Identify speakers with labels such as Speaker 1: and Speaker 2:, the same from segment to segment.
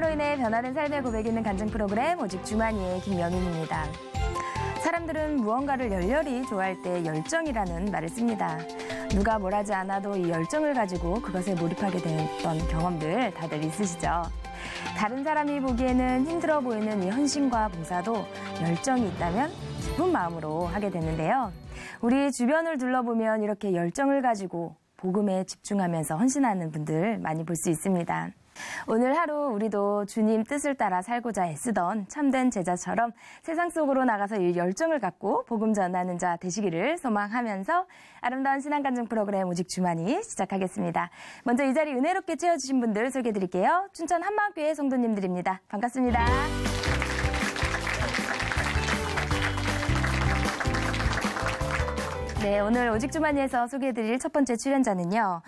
Speaker 1: 말씀으로 인해 변화된 삶의 고백이 있는 간증 프로그램 오직 주만이의 김명인입니다. 사람들은 무언가를 열렬히 좋아할 때 열정이라는 말을 씁니다. 누가 뭘 하지 않아도 이 열정을 가지고 그것에 몰입하게 됐던 경험들 다들 있으시죠? 다른 사람이 보기에는 힘들어 보이는 이 헌신과 봉사도 열정이 있다면 기쁜 마음으로 하게 되는데요. 우리 주변을 둘러보면 이렇게 열정을 가지고 복음에 집중하면서 헌신하는 분들 많이 볼 수 있습니다. 오늘 하루 우리도 주님 뜻을 따라 살고자 애쓰던 참된 제자처럼 세상 속으로 나가서 이 열정을 갖고 복음 전하는 자 되시기를 소망하면서 아름다운 신앙간증 프로그램 오직 주만이 시작하겠습니다. 먼저 이 자리 은혜롭게 채워주신 분들 소개해드릴게요. 춘천 한마음교회 성도님들입니다. 반갑습니다. 네, 오늘 오직 주만이에서 소개해드릴 첫 번째 출연자는요.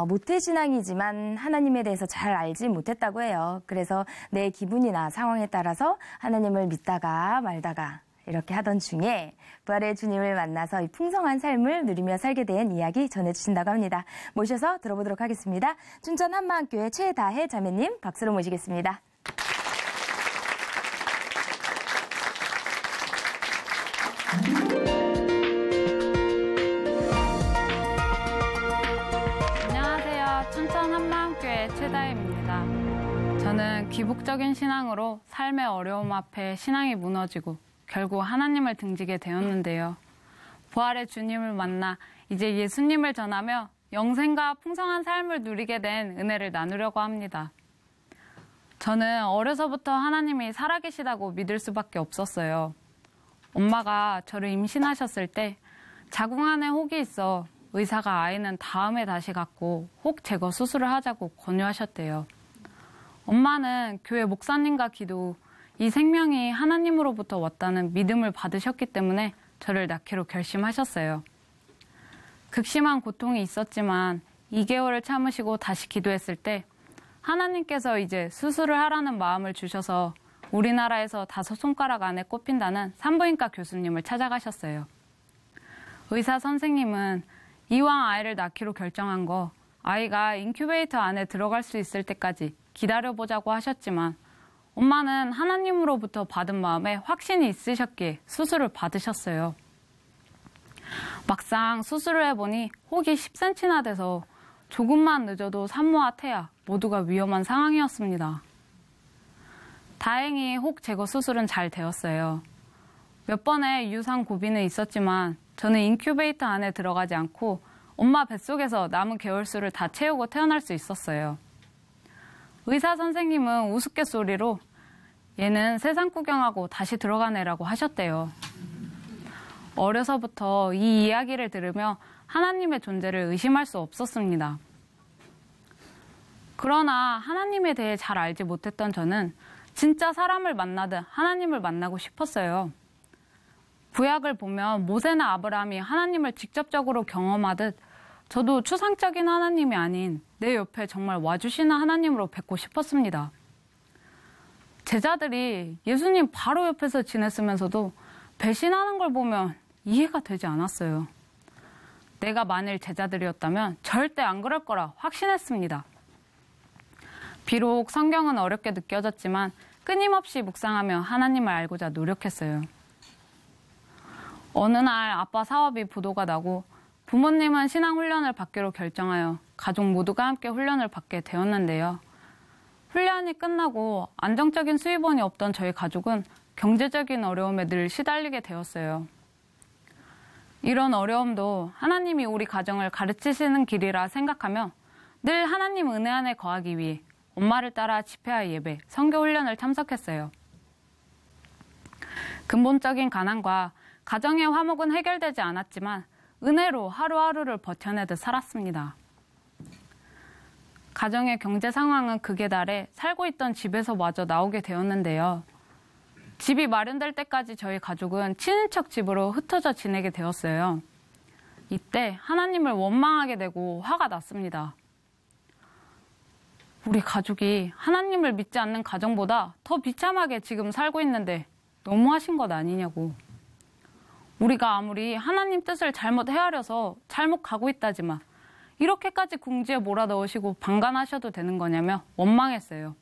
Speaker 1: 모태신앙이지만 하나님에 대해서 잘 알지 못했다고 해요. 그래서 내 기분이나 상황에 따라서 하나님을 믿다가 말다가 이렇게 하던 중에 부활의 주님을 만나서 이 풍성한 삶을 누리며 살게 된 이야기 전해주신다고 합니다. 모셔서 들어보도록 하겠습니다. 춘천 한마음교회 최다혜 자매님 박수로 모시겠습니다.
Speaker 2: 춘천 한마음교회 최다혜입니다. 저는 기복적인 신앙으로 삶의 어려움 앞에 신앙이 무너지고 결국 하나님을 등지게 되었는데요. 부활의 주님을 만나 이제 예수님을 전하며 영생과 풍성한 삶을 누리게 된 은혜를 나누려고 합니다. 저는 어려서부터 하나님이 살아계시다고 믿을 수밖에 없었어요. 엄마가 저를 임신하셨을 때 자궁 안에 혹이 있어 의사가 아이는 다음에 다시 갖고 혹 제거 수술을 하자고 권유하셨대요. 엄마는 교회 목사님과 기도, 이 생명이 하나님으로부터 왔다는 믿음을 받으셨기 때문에 저를 낳기로 결심하셨어요. 극심한 고통이 있었지만 2개월을 참으시고 다시 기도했을 때 하나님께서 이제 수술을 하라는 마음을 주셔서 우리나라에서 5손가락 안에 꼽힌다는 산부인과 교수님을 찾아가셨어요. 의사 선생님은 이왕 아이를 낳기로 결정한 거 아이가 인큐베이터 안에 들어갈 수 있을 때까지 기다려보자고 하셨지만 엄마는 하나님으로부터 받은 마음에 확신이 있으셨기에 수술을 받으셨어요. 막상 수술을 해보니 혹이 10cm나 돼서 조금만 늦어도 산모와 태아 모두가 위험한 상황이었습니다. 다행히 혹 제거 수술은 잘 되었어요. 몇 번의 유산 고비는 있었지만 저는 인큐베이터 안에 들어가지 않고 엄마 뱃속에서 남은 개월수를 다 채우고 태어날 수 있었어요. 의사 선생님은 우스갯소리로 얘는 세상 구경하고 다시 들어가네라고 하셨대요. 어려서부터 이 이야기를 들으며 하나님의 존재를 의심할 수 없었습니다. 그러나 하나님에 대해 잘 알지 못했던 저는 진짜 사람을 만나듯 하나님을 만나고 싶었어요. 구약을 보면 모세나 아브라함이 하나님을 직접적으로 경험하듯 저도 추상적인 하나님이 아닌 내 옆에 정말 와주시는 하나님으로 뵙고 싶었습니다. 제자들이 예수님 바로 옆에서 지냈으면서도 배신하는 걸 보면 이해가 되지 않았어요. 내가 만일 제자들이었다면 절대 안 그럴 거라 확신했습니다. 비록 성경은 어렵게 느껴졌지만 끊임없이 묵상하며 하나님을 알고자 노력했어요. 어느 날 아빠 사업이 부도가 나고 부모님은 신앙훈련을 받기로 결정하여 가족 모두가 함께 훈련을 받게 되었는데요. 훈련이 끝나고 안정적인 수입원이 없던 저희 가족은 경제적인 어려움에 늘 시달리게 되었어요. 이런 어려움도 하나님이 우리 가정을 가르치시는 길이라 생각하며 늘 하나님 은혜 안에 거하기 위해 엄마를 따라 집회와 예배, 선교훈련을 참석했어요. 근본적인 가난과 가정의 화목은 해결되지 않았지만 은혜로 하루하루를 버텨내듯 살았습니다. 가정의 경제 상황은 극에 달해 살고 있던 집에서 마저 나오게 되었는데요. 집이 마련될 때까지 저희 가족은 친인척 집으로 흩어져 지내게 되었어요. 이때 하나님을 원망하게 되고 화가 났습니다. 우리 가족이 하나님을 믿지 않는 가정보다 더 비참하게 지금 살고 있는데 너무하신 것 아니냐고. 우리가 아무리 하나님 뜻을 잘못 헤아려서 잘못 가고 있다지만 이렇게까지 궁지에 몰아넣으시고 방관하셔도 되는 거냐며 원망했어요.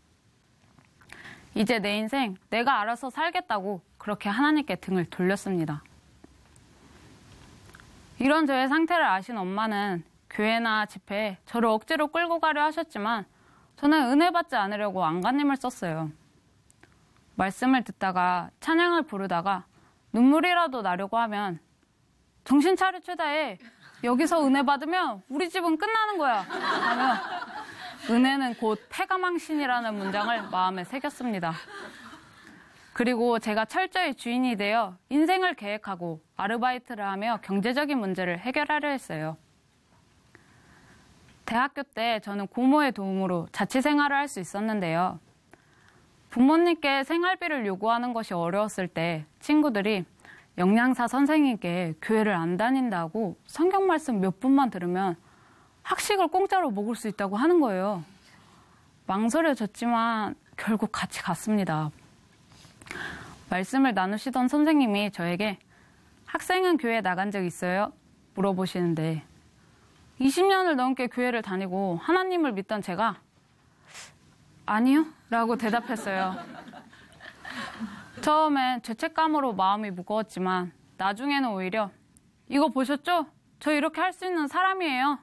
Speaker 2: 이제 내 인생 내가 알아서 살겠다고 그렇게 하나님께 등을 돌렸습니다. 이런 저의 상태를 아신 엄마는 교회나 집회에 저를 억지로 끌고 가려 하셨지만 저는 은혜 받지 않으려고 안간힘을 썼어요. 말씀을 듣다가 찬양을 부르다가 눈물이라도 나려고 하면 정신 차려 최다해. 여기서 은혜 받으면 우리 집은 끝나는 거야. 하며 은혜는 곧 패가망신이라는 문장을 마음에 새겼습니다. 그리고 제가 철저히 주인이 되어 인생을 계획하고 아르바이트를 하며 경제적인 문제를 해결하려 했어요. 대학교 때 저는 고모의 도움으로 자취생활을 할 수 있었는데요. 부모님께 생활비를 요구하는 것이 어려웠을 때 친구들이 영양사 선생님께 교회를 안 다닌다고 성경 말씀 몇 분만 들으면 학식을 공짜로 먹을 수 있다고 하는 거예요. 망설여졌지만 결국 같이 갔습니다. 말씀을 나누시던 선생님이 저에게 학생은 교회에 나간 적 있어요? 물어보시는데 20년을 넘게 교회를 다니고 하나님을 믿던 제가 아니요? 라고 대답했어요. 처음엔 죄책감으로 마음이 무거웠지만 나중에는 오히려 이거 보셨죠? 저 이렇게 할 수 있는 사람이에요.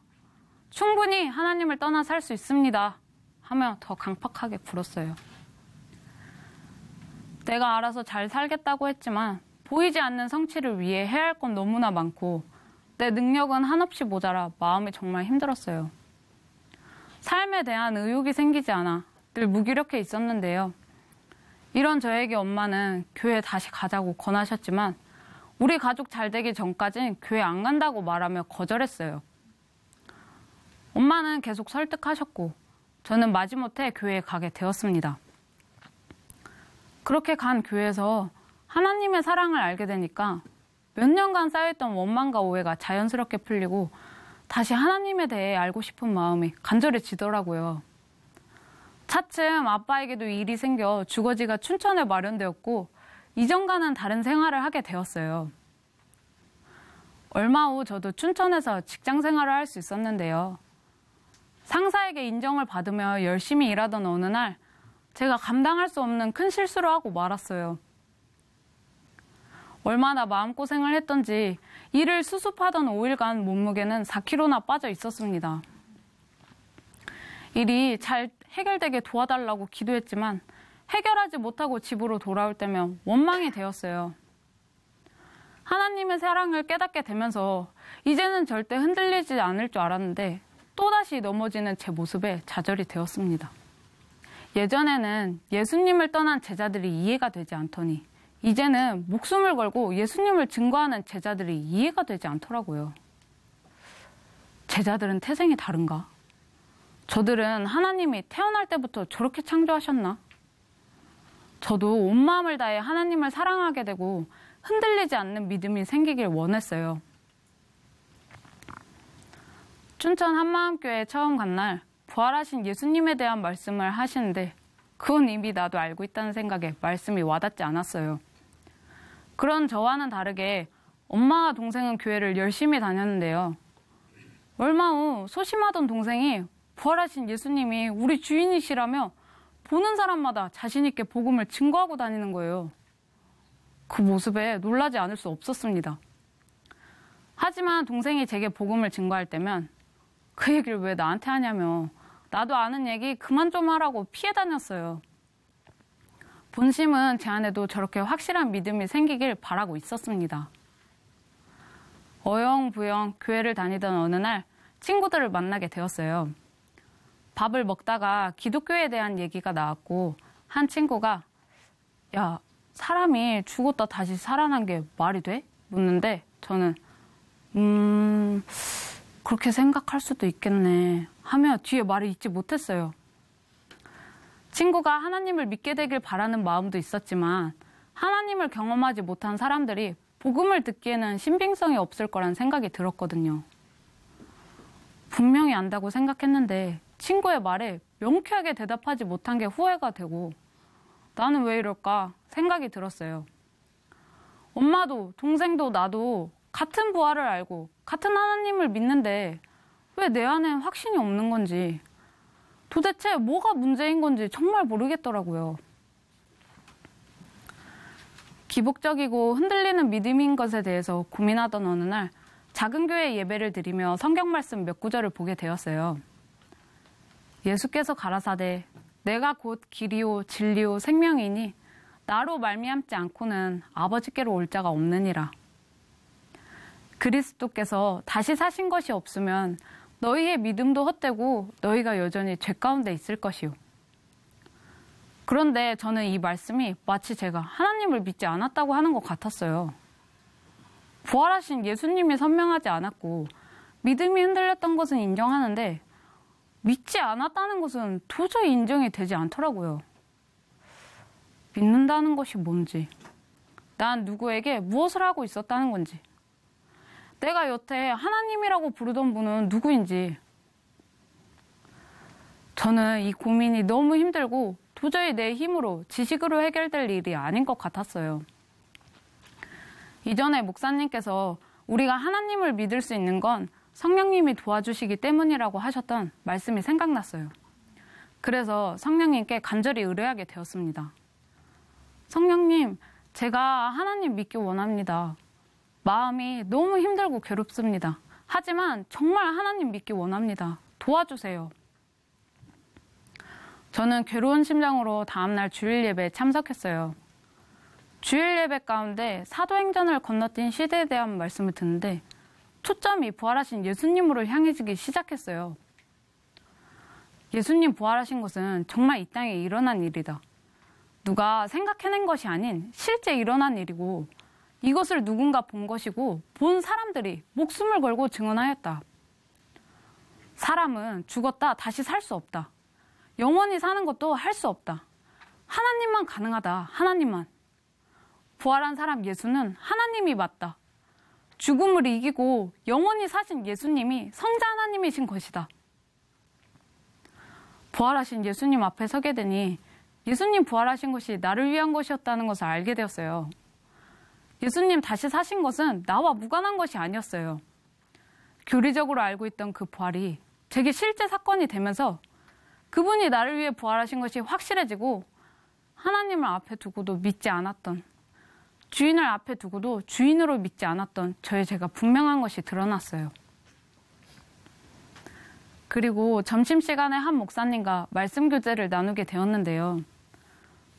Speaker 2: 충분히 하나님을 떠나 살 수 있습니다. 하며 더 강팍하게 굴었어요. 내가 알아서 잘 살겠다고 했지만 보이지 않는 성취를 위해 해야 할 건 너무나 많고 내 능력은 한없이 모자라 마음이 정말 힘들었어요. 삶에 대한 의욕이 생기지 않아 늘 무기력해 있었는데요. 이런 저에게 엄마는 교회 다시 가자고 권하셨지만 우리 가족 잘 되기 전까진 교회 안 간다고 말하며 거절했어요. 엄마는 계속 설득하셨고 저는 마지못해 교회에 가게 되었습니다. 그렇게 간 교회에서 하나님의 사랑을 알게 되니까 몇 년간 쌓여있던 원망과 오해가 자연스럽게 풀리고 다시 하나님에 대해 알고 싶은 마음이 간절해지더라고요. 차츰 아빠에게도 일이 생겨 주거지가 춘천에 마련되었고 이전과는 다른 생활을 하게 되었어요. 얼마 후 저도 춘천에서 직장 생활을 할 수 있었는데요. 상사에게 인정을 받으며 열심히 일하던 어느 날 제가 감당할 수 없는 큰 실수를 하고 말았어요. 얼마나 마음고생을 했던지 일을 수습하던 5일간 몸무게는 4kg나 빠져 있었습니다. 일이 잘 해결되게 도와달라고 기도했지만 해결하지 못하고 집으로 돌아올 때면 원망이 되었어요. 하나님의 사랑을 깨닫게 되면서 이제는 절대 흔들리지 않을 줄 알았는데 또다시 넘어지는 제 모습에 좌절이 되었습니다. 예전에는 예수님을 떠난 제자들이 이해가 되지 않더니 이제는 목숨을 걸고 예수님을 증거하는 제자들이 이해가 되지 않더라고요. 제자들은 태생이 다른가? 저들은 하나님이 태어날 때부터 저렇게 창조하셨나? 저도 온 마음을 다해 하나님을 사랑하게 되고 흔들리지 않는 믿음이 생기길 원했어요. 춘천 한마음교회에 처음 간 날 부활하신 예수님에 대한 말씀을 하시는데 그건 이미 나도 알고 있다는 생각에 말씀이 와닿지 않았어요. 그런 저와는 다르게 엄마와 동생은 교회를 열심히 다녔는데요. 얼마 후 소심하던 동생이 부활하신 예수님이 우리 주인이시라며 보는 사람마다 자신 있게 복음을 증거하고 다니는 거예요. 그 모습에 놀라지 않을 수 없었습니다. 하지만 동생이 제게 복음을 증거할 때면 그 얘기를 왜 나한테 하냐며 나도 아는 얘기 그만 좀 하라고 피해 다녔어요. 본심은 제 안에도 저렇게 확실한 믿음이 생기길 바라고 있었습니다. 어영부영 교회를 다니던 어느 날 친구들을 만나게 되었어요. 밥을 먹다가 기독교에 대한 얘기가 나왔고 한 친구가 야, 사람이 죽었다 다시 살아난 게 말이 돼? 묻는데 저는 그렇게 생각할 수도 있겠네 하며 뒤에 말을 잇지 못했어요. 친구가 하나님을 믿게 되길 바라는 마음도 있었지만 하나님을 경험하지 못한 사람들이 복음을 듣기에는 신빙성이 없을 거란 생각이 들었거든요. 분명히 안다고 생각했는데 친구의 말에 명쾌하게 대답하지 못한 게 후회가 되고 나는 왜 이럴까 생각이 들었어요. 엄마도 동생도 나도 같은 부활을 알고 같은 하나님을 믿는데 왜 내 안엔 확신이 없는 건지 도대체 뭐가 문제인 건지 정말 모르겠더라고요. 기복적이고 흔들리는 믿음인 것에 대해서 고민하던 어느 날 작은 교회 예배를 드리며 성경 말씀 몇 구절을 보게 되었어요. 예수께서 가라사대 내가 곧 길이요 진리요 생명이니 나로 말미암지 않고는 아버지께로 올 자가 없느니라. 그리스도께서 다시 사신 것이 없으면 너희의 믿음도 헛되고 너희가 여전히 죄 가운데 있을 것이요. 그런데 저는 이 말씀이 마치 제가 하나님을 믿지 않았다고 하는 것 같았어요. 부활하신 예수님이 선명하지 않았고 믿음이 흔들렸던 것은 인정하는데 믿지 않았다는 것은 도저히 인정이 되지 않더라고요. 믿는다는 것이 뭔지, 난 누구에게 무엇을 하고 있었다는 건지, 내가 여태 하나님이라고 부르던 분은 누구인지. 저는 이 고민이 너무 힘들고 도저히 내 힘으로 지식으로 해결될 일이 아닌 것 같았어요. 이전에 목사님께서 우리가 하나님을 믿을 수 있는 건 성령님이 도와주시기 때문이라고 하셨던 말씀이 생각났어요. 그래서 성령님께 간절히 의뢰하게 되었습니다. 성령님, 제가 하나님 믿기 원합니다. 마음이 너무 힘들고 괴롭습니다. 하지만 정말 하나님 믿기 원합니다. 도와주세요. 저는 괴로운 심정으로 다음날 주일 예배에 참석했어요. 주일 예배 가운데 사도행전을 건너뛴 시대에 대한 말씀을 듣는데 초점이 부활하신 예수님으로 향해지기 시작했어요. 예수님 부활하신 것은 정말 이 땅에 일어난 일이다. 누가 생각해낸 것이 아닌 실제 일어난 일이고 이것을 누군가 본 것이고 본 사람들이 목숨을 걸고 증언하였다. 사람은 죽었다 다시 살 수 없다. 영원히 사는 것도 할 수 없다. 하나님만 가능하다. 하나님만. 부활한 사람 예수는 하나님이 맞다. 죽음을 이기고 영원히 사신 예수님이 성자 하나님이신 것이다. 부활하신 예수님 앞에 서게 되니 예수님 부활하신 것이 나를 위한 것이었다는 것을 알게 되었어요. 예수님 다시 사신 것은 나와 무관한 것이 아니었어요. 교리적으로 알고 있던 그 부활이 제게 실제 사건이 되면서 그분이 나를 위해 부활하신 것이 확실해지고 하나님을 앞에 두고도 믿지 않았던, 주인을 앞에 두고도 주인으로 믿지 않았던 저의 제가 분명한 것이 드러났어요. 그리고 점심시간에 한 목사님과 말씀 교제를 나누게 되었는데요.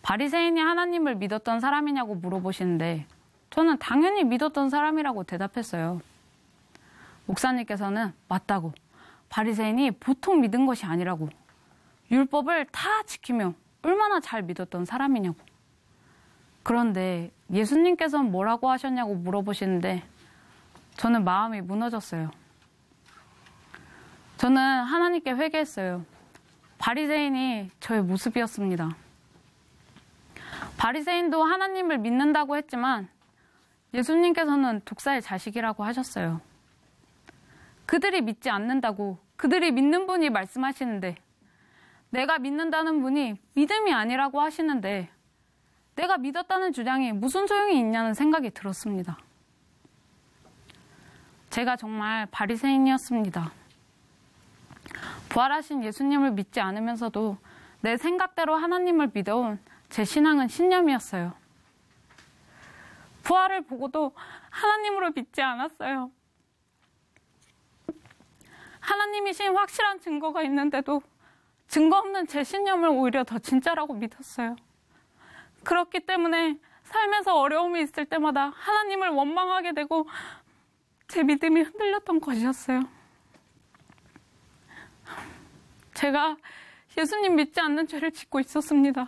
Speaker 2: 바리새인이 하나님을 믿었던 사람이냐고 물어보시는데 저는 당연히 믿었던 사람이라고 대답했어요. 목사님께서는 맞다고, 바리새인이 보통 믿은 것이 아니라고, 율법을 다 지키며 얼마나 잘 믿었던 사람이냐고. 그런데 예수님께서는 뭐라고 하셨냐고 물어보시는데 저는 마음이 무너졌어요. 저는 하나님께 회개했어요. 바리새인이 저의 모습이었습니다. 바리새인도 하나님을 믿는다고 했지만 예수님께서는 독사의 자식이라고 하셨어요. 그들이 믿지 않는다고 그들이 믿는 분이 말씀하시는데 내가 믿는다는 분이 믿음이 아니라고 하시는데 내가 믿었다는 주장이 무슨 소용이 있냐는 생각이 들었습니다. 제가 정말 바리새인이었습니다. 부활하신 예수님을 믿지 않으면서도 내 생각대로 하나님을 믿어온 제 신앙은 신념이었어요. 부활을 보고도 하나님으로 믿지 않았어요. 하나님이신 확실한 증거가 있는데도 증거 없는 제 신념을 오히려 더 진짜라고 믿었어요. 그렇기 때문에 삶에서 어려움이 있을 때마다 하나님을 원망하게 되고 제 믿음이 흔들렸던 것이었어요. 제가 예수님 믿지 않는 죄를 짓고 있었습니다.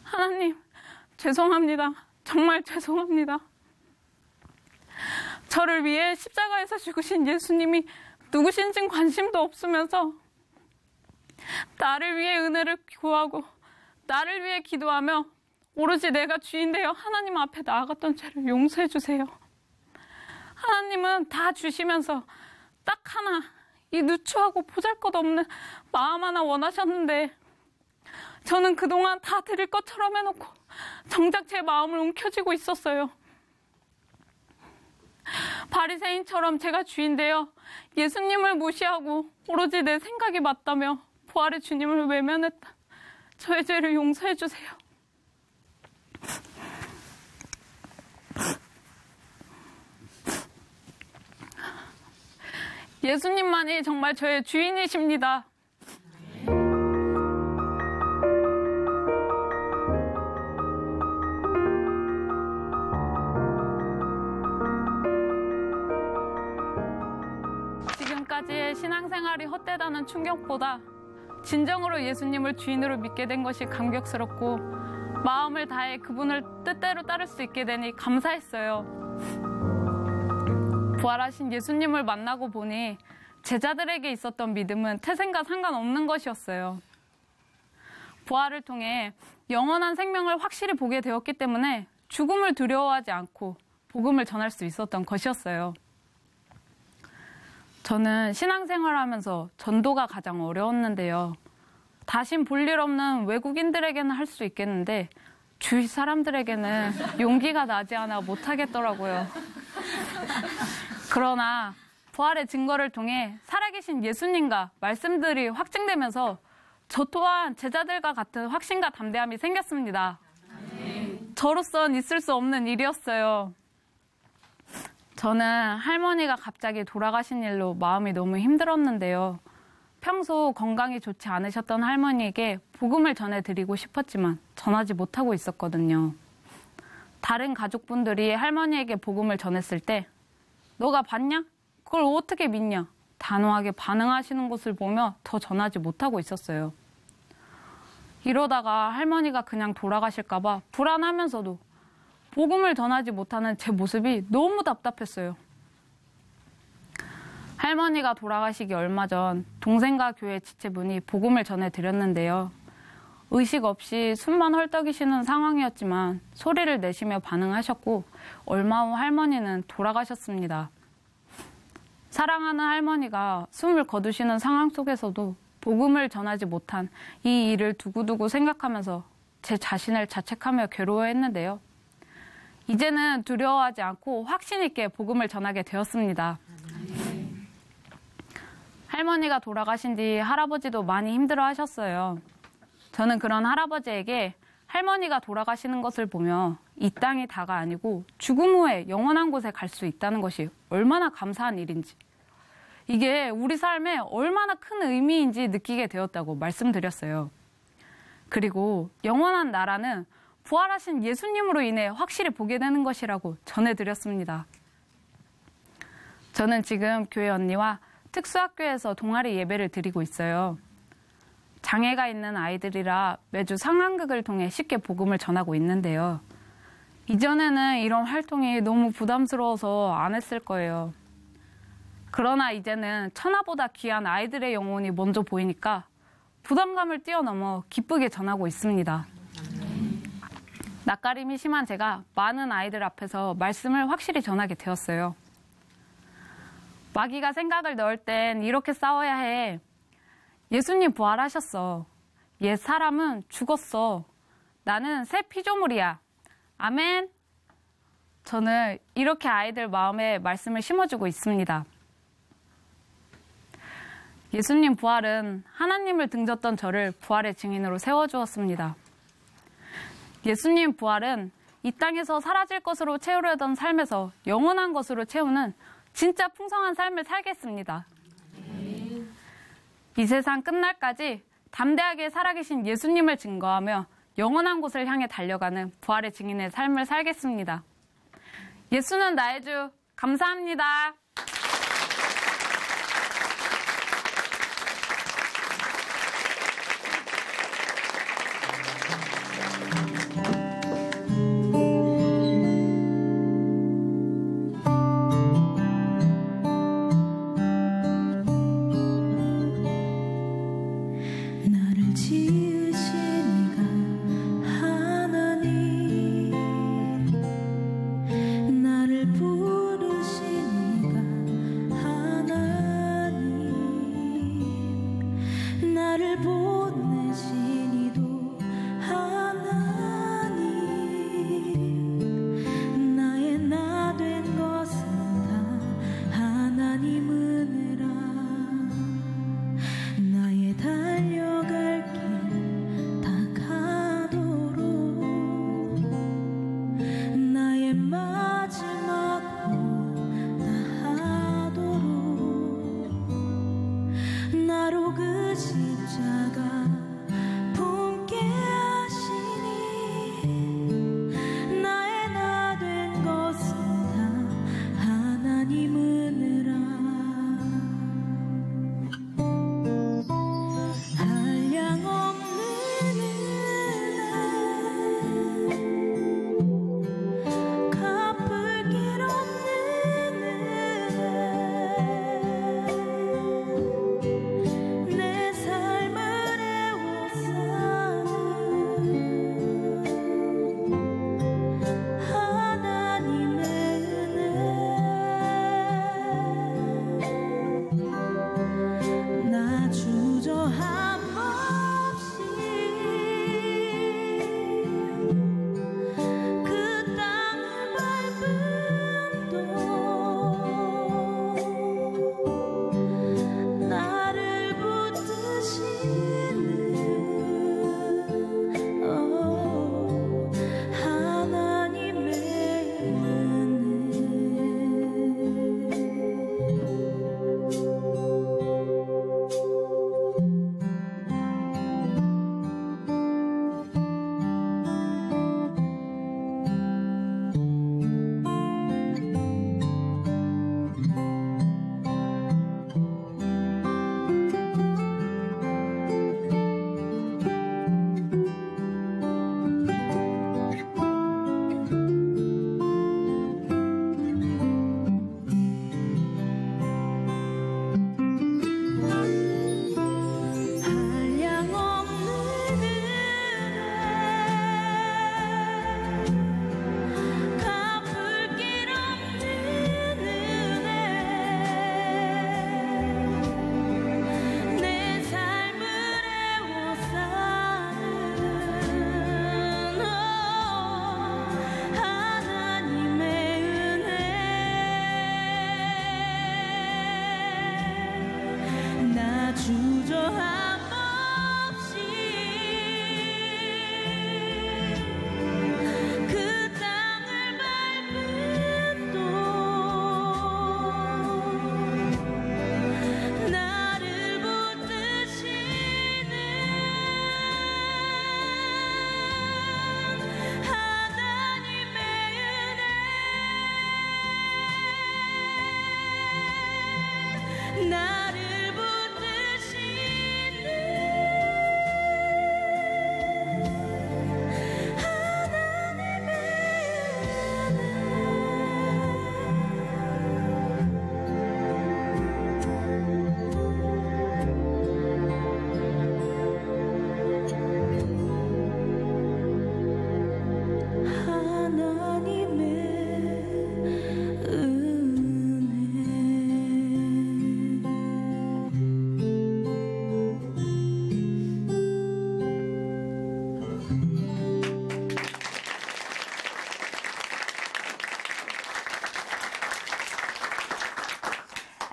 Speaker 2: 하나님, 죄송합니다. 정말 죄송합니다. 저를 위해 십자가에서 죽으신 예수님이 누구신진 관심도 없으면서 나를 위해 은혜를 구하고 나를 위해 기도하며 오로지 내가 주인 되어 하나님 앞에 나아갔던 죄를 용서해 주세요. 하나님은 다 주시면서 딱 하나, 이 누추하고 보잘것없는 마음 하나 원하셨는데 저는 그동안 다 드릴 것처럼 해놓고 정작 제 마음을 움켜쥐고 있었어요. 바리새인처럼 제가 주인 되어 예수님을 무시하고 오로지 내 생각이 맞다며 부활의 주님을 외면했다. 저의 죄를 용서해 주세요. 예수님만이 정말 저의 주인이십니다. 지금까지의 신앙생활이 헛되다는 충격보다 진정으로 예수님을 주인으로 믿게 된 것이 감격스럽고 마음을 다해 그분을 뜻대로 따를 수 있게 되니 감사했어요. 부활하신 예수님을 만나고 보니 제자들에게 있었던 믿음은 태생과 상관없는 것이었어요. 부활을 통해 영원한 생명을 확실히 보게 되었기 때문에 죽음을 두려워하지 않고 복음을 전할 수 있었던 것이었어요. 저는 신앙생활하면서 전도가 가장 어려웠는데요. 다신 볼 일 없는 외국인들에게는 할 수 있겠는데 주위 사람들에게는 용기가 나지 않아 못하겠더라고요. 그러나 부활의 증거를 통해 살아계신 예수님과 말씀들이 확증되면서 저 또한 제자들과 같은 확신과 담대함이 생겼습니다. 저로선 있을 수 없는 일이었어요. 저는 할머니가 갑자기 돌아가신 일로 마음이 너무 힘들었는데요. 평소 건강이 좋지 않으셨던 할머니에게 복음을 전해드리고 싶었지만 전하지 못하고 있었거든요. 다른 가족분들이 할머니에게 복음을 전했을 때 너가 봤냐? 그걸 어떻게 믿냐? 단호하게 반응하시는 것을 보며 더 전하지 못하고 있었어요. 이러다가 할머니가 그냥 돌아가실까 봐 불안하면서도 복음을 전하지 못하는 제 모습이 너무 답답했어요. 할머니가 돌아가시기 얼마 전 동생과 교회 지체분이 복음을 전해드렸는데요. 의식 없이 숨만 헐떡이시는 상황이었지만 소리를 내시며 반응하셨고 얼마 후 할머니는 돌아가셨습니다. 사랑하는 할머니가 숨을 거두시는 상황 속에서도 복음을 전하지 못한 이 일을 두고두고 생각하면서 제 자신을 자책하며 괴로워했는데요. 이제는 두려워하지 않고 확신 있게 복음을 전하게 되었습니다. 할머니가 돌아가신 뒤 할아버지도 많이 힘들어하셨어요. 저는 그런 할아버지에게 할머니가 돌아가시는 것을 보며 이 땅이 다가 아니고 죽음 후에 영원한 곳에 갈 수 있다는 것이 얼마나 감사한 일인지, 이게 우리 삶에 얼마나 큰 의미인지 느끼게 되었다고 말씀드렸어요. 그리고 영원한 나라는 부활하신 예수님으로 인해 확실히 보게 되는 것이라고 전해드렸습니다. 저는 지금 교회 언니와 특수학교에서 동아리 예배를 드리고 있어요. 장애가 있는 아이들이라 매주 상황극을 통해 쉽게 복음을 전하고 있는데요. 이전에는 이런 활동이 너무 부담스러워서 안 했을 거예요. 그러나 이제는 천하보다 귀한 아이들의 영혼이 먼저 보이니까 부담감을 뛰어넘어 기쁘게 전하고 있습니다. 낯가림이 심한 제가 많은 아이들 앞에서 말씀을 확실히 전하게 되었어요. 마귀가 생각을 넣을 땐 이렇게 싸워야 해. 예수님 부활하셨어. 옛 사람은 죽었어. 나는 새 피조물이야. 아멘. 저는 이렇게 아이들 마음에 말씀을 심어주고 있습니다. 예수님 부활은 하나님을 등졌던 저를 부활의 증인으로 세워주었습니다. 예수님 부활은 이 땅에서 사라질 것으로 채우려던 삶에서 영원한 것으로 채우는 진짜 풍성한 삶을 살겠습니다. 이 세상 끝날까지 담대하게 살아계신 예수님을 증거하며 영원한 곳을 향해 달려가는 부활의 증인의 삶을 살겠습니다. 예수는 나의 주. 감사합니다.
Speaker 3: 나를 부르신 이가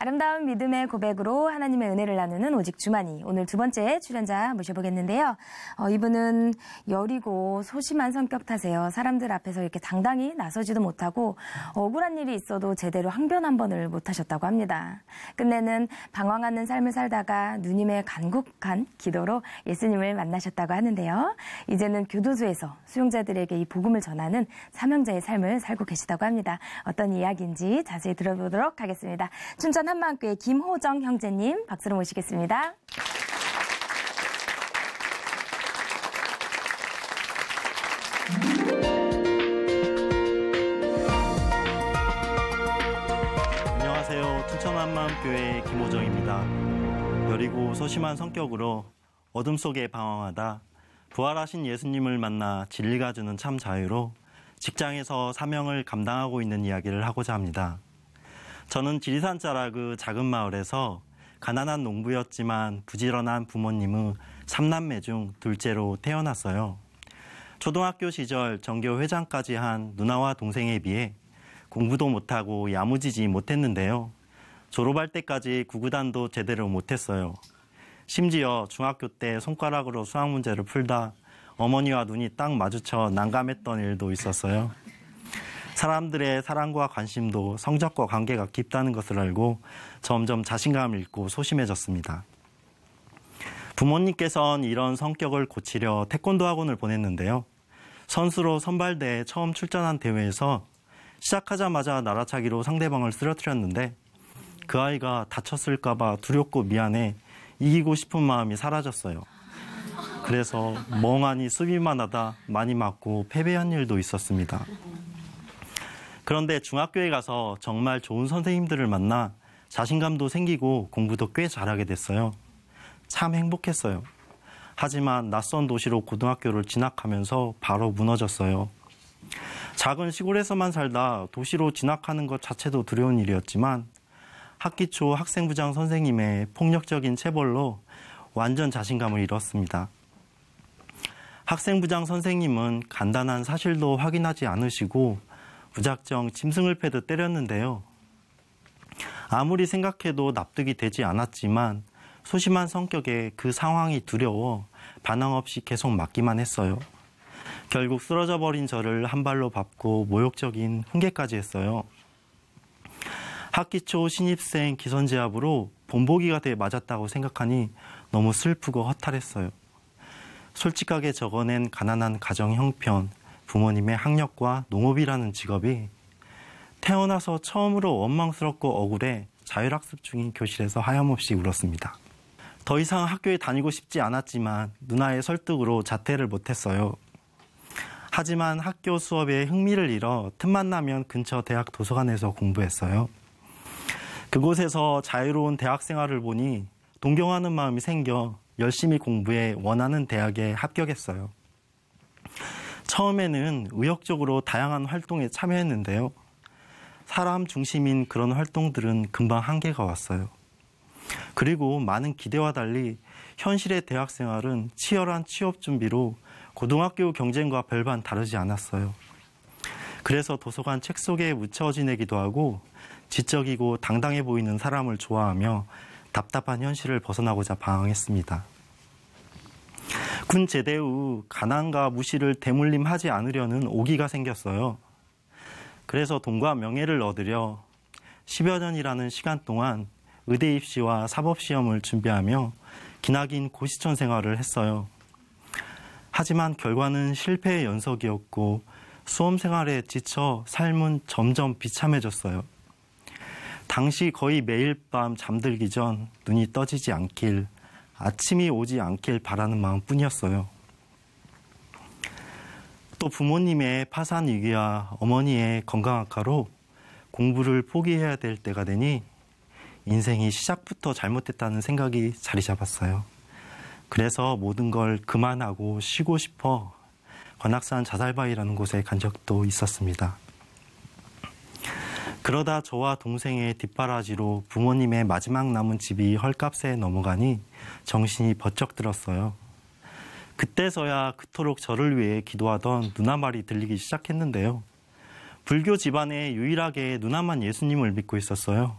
Speaker 1: 아름다운 믿음의 고백으로 하나님의 은혜를 나누는 오직 주만이 오늘 두 번째 출연자 모셔보겠는데요. 이분은 여리고 소심한 성격 탓에요. 사람들 앞에서 이렇게 당당히 나서지도 못하고 억울한 일이 있어도 제대로 항변 한 번을 못하셨다고 합니다. 끝내는 방황하는 삶을 살다가 누님의 간곡한 기도로 예수님을 만나셨다고 하는데요. 이제는 교도소에서 수용자들에게 이 복음을 전하는 사명자의 삶을 살고 계시다고 합니다. 어떤 이야기인지 자세히 들어보도록 하겠습니다. 춘천 한마음교회 김호정 형제님 박수로 모시겠습니다.
Speaker 3: 안녕하세요. 춘천 한마음교회 김호정입니다. 여리고 소심한 성격으로 어둠 속에 방황하다 부활하신 예수님을 만나 진리가 주는 참 자유로 직장에서 사명을 감당하고 있는 이야기를 하고자 합니다. 저는 지리산 자락의 작은 마을에서 가난한 농부였지만 부지런한 부모님의 3남매 중 둘째로 태어났어요. 초등학교 시절 전교 회장까지 한 누나와 동생에 비해 공부도 못하고 야무지지 못했는데요. 졸업할 때까지 구구단도 제대로 못했어요. 심지어 중학교 때 손가락으로 수학 문제를 풀다 어머니와 눈이 딱 마주쳐 난감했던 일도 있었어요. 사람들의 사랑과 관심도 성적과 관계가 깊다는 것을 알고 점점 자신감을 잃고 소심해졌습니다. 부모님께서는 이런 성격을 고치려 태권도 학원을 보냈는데요. 선수로 선발대에 처음 출전한 대회에서 시작하자마자 날아차기로 상대방을 쓰러뜨렸는데 그 아이가 다쳤을까 봐 두렵고 미안해 이기고 싶은 마음이 사라졌어요. 그래서 멍하니 수비만 하다 많이 맞고 패배한 일도 있었습니다. 그런데 중학교에 가서 정말 좋은 선생님들을 만나 자신감도 생기고 공부도 꽤 잘하게 됐어요. 참 행복했어요. 하지만 낯선 도시로 고등학교를 진학하면서 바로 무너졌어요. 작은 시골에서만 살다 도시로 진학하는 것 자체도 두려운 일이었지만 학기 초 학생부장 선생님의 폭력적인 체벌로 완전 자신감을 잃었습니다. 학생부장 선생님은 간단한 사실도 확인하지 않으시고 무작정 짐승을 패듯 때렸는데요. 아무리 생각해도 납득이 되지 않았지만 소심한 성격에 그 상황이 두려워 반항 없이 계속 맞기만 했어요. 결국 쓰러져 버린 저를 한 발로 밟고 모욕적인 훈계까지 했어요. 학기 초 신입생 기선제압으로 본보기가 돼 맞았다고 생각하니 너무 슬프고 허탈했어요. 솔직하게 적어낸 가난한 가정 형편, 부모님의 학력과 농업이라는 직업이 태어나서 처음으로 원망스럽고 억울해 자율학습 중인 교실에서 하염없이 울었습니다. 더 이상 학교에 다니고 싶지 않았지만 누나의 설득으로 자퇴를 못했어요. 하지만 학교 수업에 흥미를 잃어 틈만 나면 근처 대학 도서관에서 공부했어요. 그곳에서 자유로운 대학 생활을 보니 동경하는 마음이 생겨 열심히 공부해 원하는 대학에 합격했어요. 처음에는 의욕적으로 다양한 활동에 참여했는데요. 사람 중심인 그런 활동들은 금방 한계가 왔어요. 그리고 많은 기대와 달리 현실의 대학 생활은 치열한 취업 준비로 고등학교 경쟁과 별반 다르지 않았어요. 그래서 도서관 책 속에 묻혀 지내기도 하고 지적이고 당당해 보이는 사람을 좋아하며 답답한 현실을 벗어나고자 방황했습니다. 군 제대 후 가난과 무시를 대물림하지 않으려는 오기가 생겼어요. 그래서 돈과 명예를 얻으려 10여 년이라는 시간 동안 의대 입시와 사법시험을 준비하며 기나긴 고시촌 생활을 했어요. 하지만 결과는 실패의 연속이었고 수험 생활에 지쳐 삶은 점점 비참해졌어요. 당시 거의 매일 밤 잠들기 전 눈이 떠지지 않길, 아침이 오지 않길 바라는 마음뿐이었어요. 또 부모님의 파산 위기와 어머니의 건강 악화로 공부를 포기해야 될 때가 되니 인생이 시작부터 잘못됐다는 생각이 자리 잡았어요. 그래서 모든 걸 그만하고 쉬고 싶어 관악산 자살바위라는 곳에 간 적도 있었습니다. 그러다 저와 동생의 뒷바라지로 부모님의 마지막 남은 집이 헐값에 넘어가니 정신이 번쩍 들었어요. 그때서야 그토록 저를 위해 기도하던 누나 말이 들리기 시작했는데요. 불교 집안에 유일하게 누나만 예수님을 믿고 있었어요.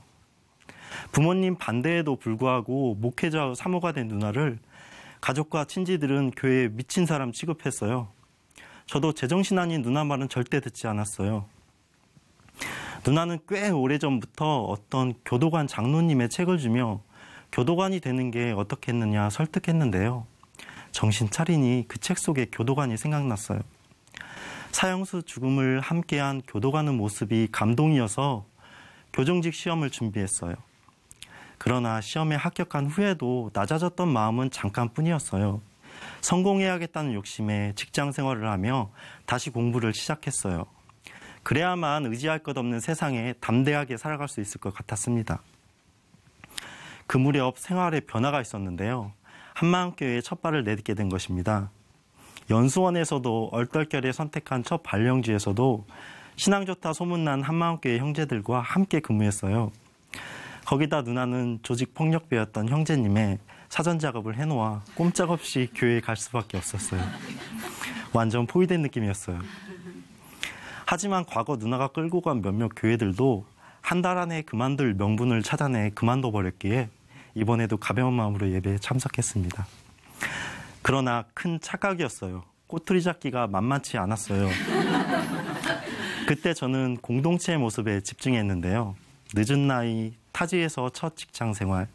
Speaker 3: 부모님 반대에도 불구하고 목회자 사모가 된 누나를 가족과 친지들은 교회에 미친 사람 취급했어요. 저도 제정신 아닌 누나 말은 절대 듣지 않았어요. 누나는 꽤 오래전부터 어떤 교도관 장로님의 책을 주며 교도관이 되는 게 어떻겠느냐 설득했는데요. 정신 차리니 그 책 속에 교도관이 생각났어요. 사형수 죽음을 함께한 교도관의 모습이 감동이어서 교정직 시험을 준비했어요. 그러나 시험에 합격한 후에도 낮아졌던 마음은 잠깐뿐이었어요. 성공해야겠다는 욕심에 직장 생활을 하며 다시 공부를 시작했어요. 그래야만 의지할 것 없는 세상에 담대하게 살아갈 수 있을 것 같았습니다. 그 무렵 생활에 변화가 있었는데요. 한마음교회에 첫 발을 내딛게 된 것입니다. 연수원에서도 얼떨결에 선택한 첫 발령지에서도 신앙 좋다 소문난 한마음교회 형제들과 함께 근무했어요. 거기다 누나는 조직 폭력배였던 형제님의 사전 작업을 해놓아 꼼짝없이 교회에 갈 수밖에 없었어요. 완전 포위된 느낌이었어요. 하지만 과거 누나가 끌고 간 몇몇 교회들도 한 달 안에 그만둘 명분을 찾아내 그만둬 버렸기에 이번에도 가벼운 마음으로 예배에 참석했습니다. 그러나 큰 착각이었어요. 꼬투리 잡기가 만만치 않았어요. 그때 저는 공동체의 모습에 집중했는데요. 늦은 나이 타지에서 첫 직장 생활,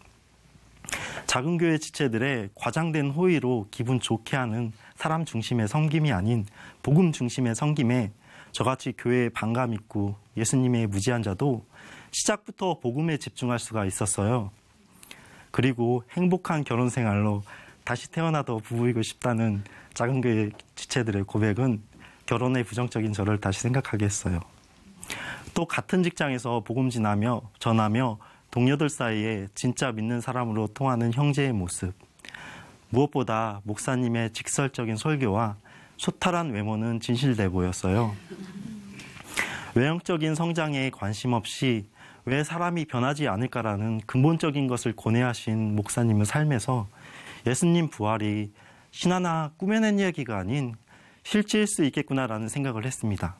Speaker 3: 작은 교회 지체들의 과장된 호의로 기분 좋게 하는 사람 중심의 섬김이 아닌 복음 중심의 섬김에 저같이 교회에 반감 있고 예수님의 무지한 자도 시작부터 복음에 집중할 수가 있었어요. 그리고 행복한 결혼 생활로 다시 태어나도 부부이고 싶다는 작은 교회 지체들의 고백은 결혼의 부정적인 저를 다시 생각하게 했어요. 또 같은 직장에서 복음 전하며 동료들 사이에 진짜 믿는 사람으로 통하는 형제의 모습. 무엇보다 목사님의 직설적인 설교와 소탈한 외모는 진실돼 보였어요. 외형적인 성장에 관심 없이 왜 사람이 변하지 않을까라는 근본적인 것을 고뇌하신 목사님의 삶에서 예수님 부활이 신하나 꾸며낸 이야기가 아닌 실제일 수 있겠구나라는 생각을 했습니다.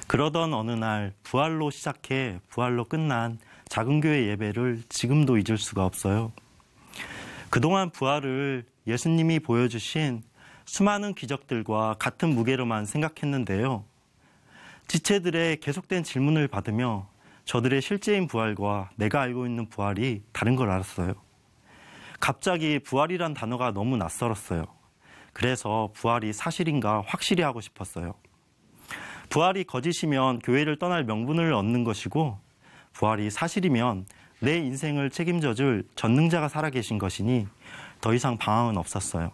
Speaker 3: 그러던 어느 날 부활로 시작해 부활로 끝난 작은 교회 예배를 지금도 잊을 수가 없어요. 그동안 부활을 예수님이 보여주신 수많은 기적들과 같은 무게로만 생각했는데요. 지체들의 계속된 질문을 받으며 저들의 실제인 부활과 내가 알고 있는 부활이 다른 걸 알았어요. 갑자기 부활이란 단어가 너무 낯설었어요. 그래서 부활이 사실인가 확실히 하고 싶었어요. 부활이 거짓이면 교회를 떠날 명분을 얻는 것이고 부활이 사실이면 내 인생을 책임져줄 전능자가 살아계신 것이니 더 이상 방황은 없었어요.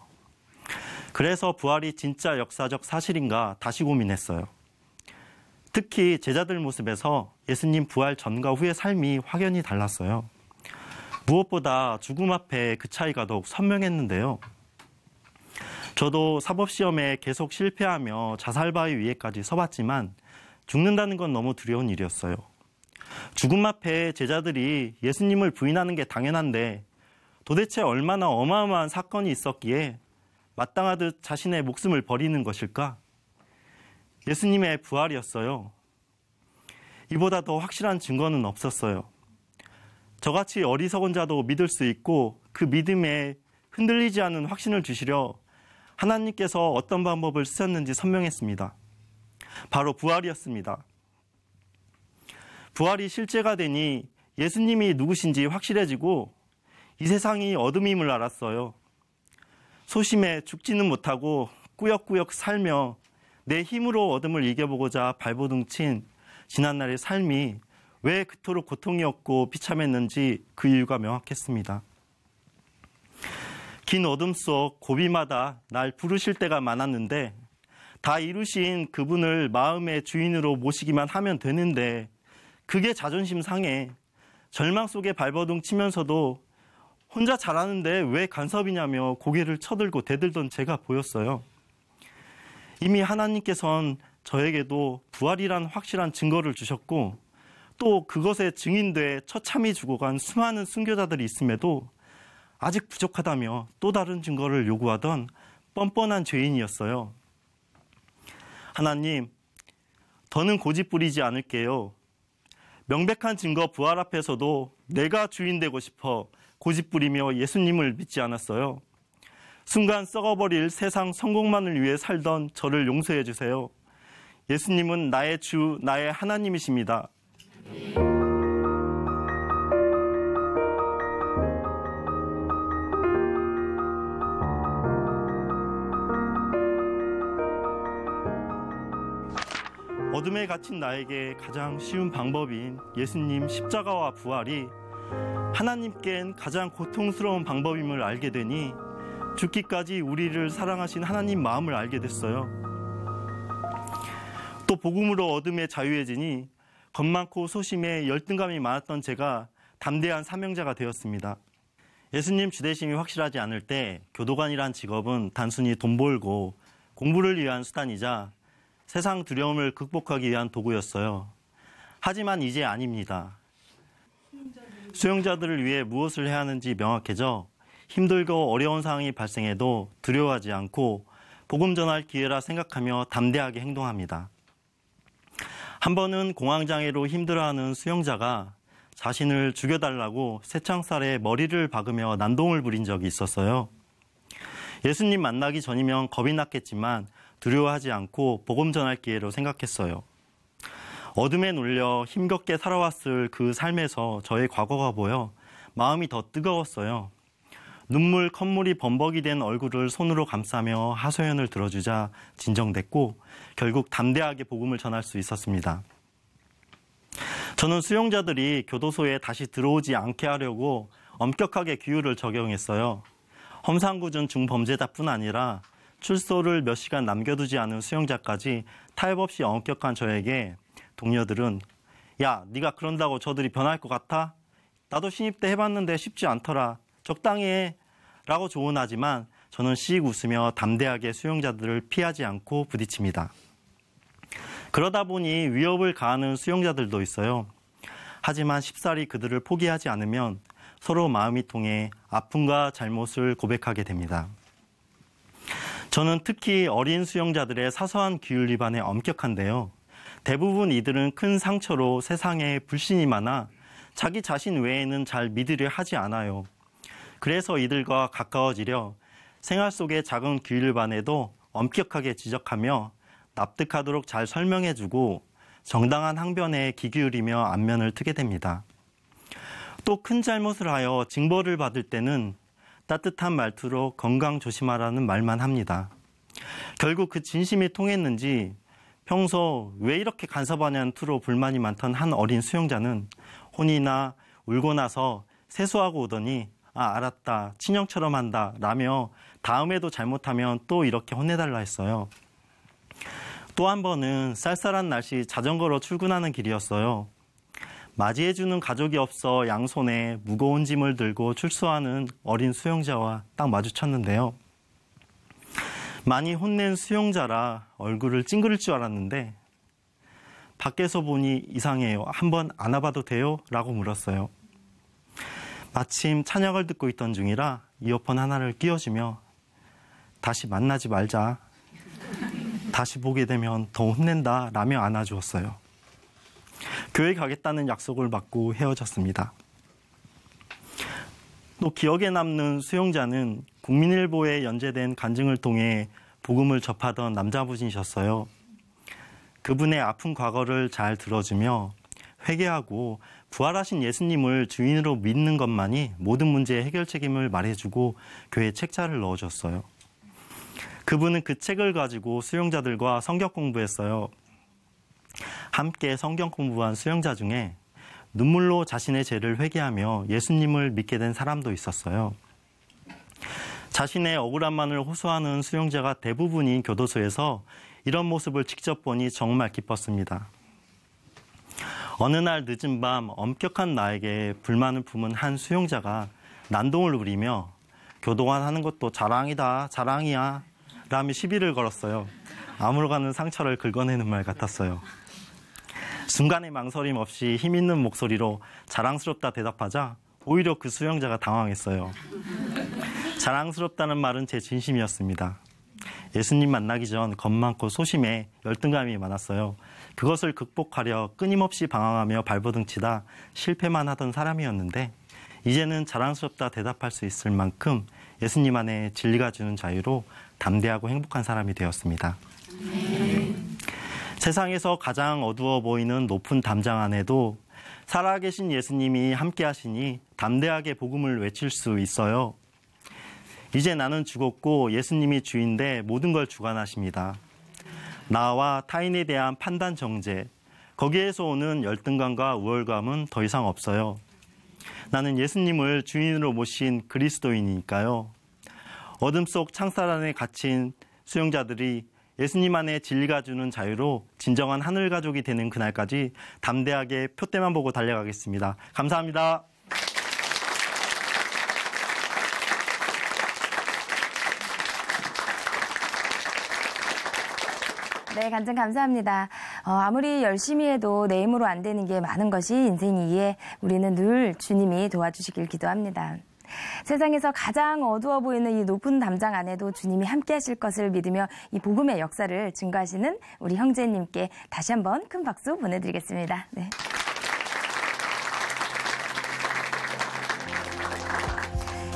Speaker 3: 그래서 부활이 진짜 역사적 사실인가 다시 고민했어요. 특히 제자들 모습에서 예수님 부활 전과 후의 삶이 확연히 달랐어요. 무엇보다 죽음 앞에 그 차이가 더욱 선명했는데요. 저도 사법시험에 계속 실패하며 자살바위 위에까지 서봤지만 죽는다는 건 너무 두려운 일이었어요. 죽음 앞에 제자들이 예수님을 부인하는 게 당연한데 도대체 얼마나 어마어마한 사건이 있었기에 마땅하듯 자신의 목숨을 버리는 것일까? 예수님의 부활이었어요. 이보다 더 확실한 증거는 없었어요. 저같이 어리석은 자도 믿을 수 있고 그 믿음에 흔들리지 않은 확신을 주시려 하나님께서 어떤 방법을 쓰셨는지 선명했습니다. 바로 부활이었습니다. 부활이 실제가 되니 예수님이 누구신지 확실해지고 이 세상이 어둠임을 알았어요. 소심해 죽지는 못하고 꾸역꾸역 살며 내 힘으로 어둠을 이겨보고자 발버둥 친 지난날의 삶이 왜 그토록 고통이었고 비참했는지 그 이유가 명확했습니다. 긴 어둠 속 고비마다 날 부르실 때가 많았는데 다 이루신 그분을 마음의 주인으로 모시기만 하면 되는데 그게 자존심 상해 절망 속에 발버둥 치면서도 혼자 잘하는데 왜 간섭이냐며 고개를 쳐들고 대들던 제가 보였어요. 이미 하나님께서는 저에게도 부활이란 확실한 증거를 주셨고 또 그것에 증인돼 처참히 죽어간 수많은 순교자들이 있음에도 아직 부족하다며 또 다른 증거를 요구하던 뻔뻔한 죄인이었어요. 하나님, 더는 고집 부리지 않을게요. 명백한 증거 부활 앞에서도 내가 주인 되고 싶어 고집부리며 예수님을 믿지 않았어요. 순간 썩어버릴 세상 성공만을 위해 살던 저를 용서해 주세요. 예수님은 나의 주, 나의 하나님이십니다. 어둠에 갇힌 나에게 가장 쉬운 방법인 예수님 십자가와 부활이 하나님께는 가장 고통스러운 방법임을 알게 되니 죽기까지 우리를 사랑하신 하나님 마음을 알게 됐어요. 또 복음으로 어둠에 자유해지니 겁 많고 소심해 열등감이 많았던 제가 담대한 사명자가 되었습니다. 예수님 주대심이 확실하지 않을 때 교도관이란 직업은 단순히 돈 벌고 공부를 위한 수단이자 세상 두려움을 극복하기 위한 도구였어요. 하지만 이제 아닙니다. 수용자들을 위해 무엇을 해야 하는지 명확해져 힘들고 어려운 상황이 발생해도 두려워하지 않고 복음 전할 기회라 생각하며 담대하게 행동합니다. 한 번은 공황장애로 힘들어하는 수용자가 자신을 죽여달라고 쇠창살에 머리를 박으며 난동을 부린 적이 있었어요. 예수님 만나기 전이면 겁이 났겠지만 두려워하지 않고 복음 전할 기회로 생각했어요. 어둠에 눌려 힘겹게 살아왔을 그 삶에서 저의 과거가 보여 마음이 더 뜨거웠어요. 눈물 콧물이 범벅이 된 얼굴을 손으로 감싸며 하소연을 들어주자 진정됐고 결국 담대하게 복음을 전할 수 있었습니다. 저는 수용자들이 교도소에 다시 들어오지 않게 하려고 엄격하게 규율을 적용했어요. 험상궂은 중범죄자뿐 아니라 출소를 몇 시간 남겨두지 않은 수용자까지 타협 없이 엄격한 저에게 동료들은 야, 네가 그런다고 저들이 변할 것 같아? 나도 신입 때 해봤는데 쉽지 않더라. 적당히 해. 라고 조언하지만 저는 씩 웃으며 담대하게 수용자들을 피하지 않고 부딪힙니다. 그러다 보니 위협을 가하는 수용자들도 있어요. 하지만 쉽사리 그들을 포기하지 않으면 서로 마음이 통해 아픔과 잘못을 고백하게 됩니다. 저는 특히 어린 수용자들의 사소한 규율 위반에 엄격한데요. 대부분 이들은 큰 상처로 세상에 불신이 많아 자기 자신 외에는 잘 믿으려 하지 않아요. 그래서 이들과 가까워지려 생활 속의 작은 규율 위반에도 엄격하게 지적하며 납득하도록 잘 설명해주고 정당한 항변에 귀 기울이며 안면을 트게 됩니다. 또 큰 잘못을 하여 징벌을 받을 때는 따뜻한 말투로 건강 조심하라는 말만 합니다. 결국 그 진심이 통했는지 평소 왜 이렇게 간섭하냐는 투로 불만이 많던 한 어린 수용자는 혼이나 울고 나서 세수하고 오더니 알았다, 친형처럼 한다 라며 다음에도 잘못하면 또 이렇게 혼내달라 했어요. 또 한 번은 쌀쌀한 날씨 자전거로 출근하는 길이었어요. 맞이해주는 가족이 없어 양손에 무거운 짐을 들고 출소하는 어린 수용자와 딱 마주쳤는데요. 많이 혼낸 수용자라 얼굴을 찡그릴 줄 알았는데 밖에서 보니 이상해요. 한번 안아봐도 돼요? 라고 물었어요. 마침 찬양을 듣고 있던 중이라 이어폰 하나를 끼워주며 다시 만나지 말자. 다시 보게 되면 더 혼낸다 라며 안아주었어요. 교회 가겠다는 약속을 받고 헤어졌습니다. 또 기억에 남는 수용자는 국민일보에 연재된 간증을 통해 복음을 접하던 남자분이셨어요. 그분의 아픈 과거를 잘 들어주며 회개하고 부활하신 예수님을 주인으로 믿는 것만이 모든 문제의 해결 책임을 말해주고 교회에 책자를 넣어줬어요. 그분은 그 책을 가지고 수용자들과 성경 공부했어요. 함께 성경 공부한 수용자 중에 눈물로 자신의 죄를 회개하며 예수님을 믿게 된 사람도 있었어요. 자신의 억울함만을 호소하는 수용자가 대부분인 교도소에서 이런 모습을 직접 보니 정말 기뻤습니다. 어느 날 늦은 밤 엄격한 나에게 불만을 품은 한 수용자가 난동을 부리며 교도관 하는 것도 자랑이다, 자랑이야 라며 시비를 걸었어요. 아무렇가는 상처를 긁어내는 말 같았어요. 순간의 망설임 없이 힘있는 목소리로 자랑스럽다 대답하자 오히려 그 수용자가 당황했어요. 자랑스럽다는 말은 제 진심이었습니다. 예수님 만나기 전 겁 많고 소심해 열등감이 많았어요. 그것을 극복하려 끊임없이 방황하며 발버둥치다 실패만 하던 사람이었는데 이제는 자랑스럽다 대답할 수 있을 만큼 예수님 안에 진리가 주는 자유로 담대하고 행복한 사람이 되었습니다. 세상에서 가장 어두워 보이는 높은 담장 안에도 살아계신 예수님이 함께 하시니 담대하게 복음을 외칠 수 있어요. 이제 나는 죽었고 예수님이 주인데 모든 걸 주관하십니다. 나와 타인에 대한 판단 정죄, 거기에서 오는 열등감과 우월감은 더 이상 없어요. 나는 예수님을 주인으로 모신 그리스도인이니까요. 어둠 속 창살 안에 갇힌 수용자들이 예수님 안에 진리가 주는 자유로 진정한 하늘 가족이 되는 그날까지 담대하게 표대만 보고 달려가겠습니다. 감사합니다.
Speaker 1: 네, 간증 감사합니다. 아무리 열심히 해도 내 힘으로 안 되는 게 많은 것이 인생이기에 우리는 늘 주님이 도와주시길 기도합니다. 세상에서 가장 어두워 보이는 이 높은 담장 안에도 주님이 함께 하실 것을 믿으며 이 복음의 역사를 증거하시는 우리 형제님께 다시 한번 큰 박수 보내드리겠습니다. 네.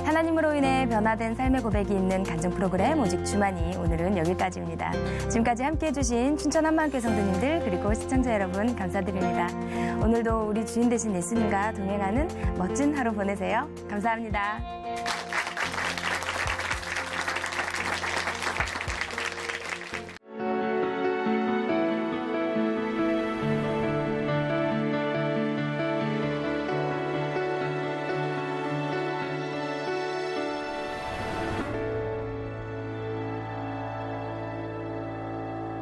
Speaker 1: 하나님으로 인해 변화된 삶의 고백이 있는 간증 프로그램 오직 주만이 오늘은 여기까지입니다. 지금까지 함께해 주신 춘천 한마음교회 성도님들 그리고 시청자 여러분 감사드립니다. 오늘도 우리 주인 되신 예수님과 동행하는 멋진 하루 보내세요. 감사합니다.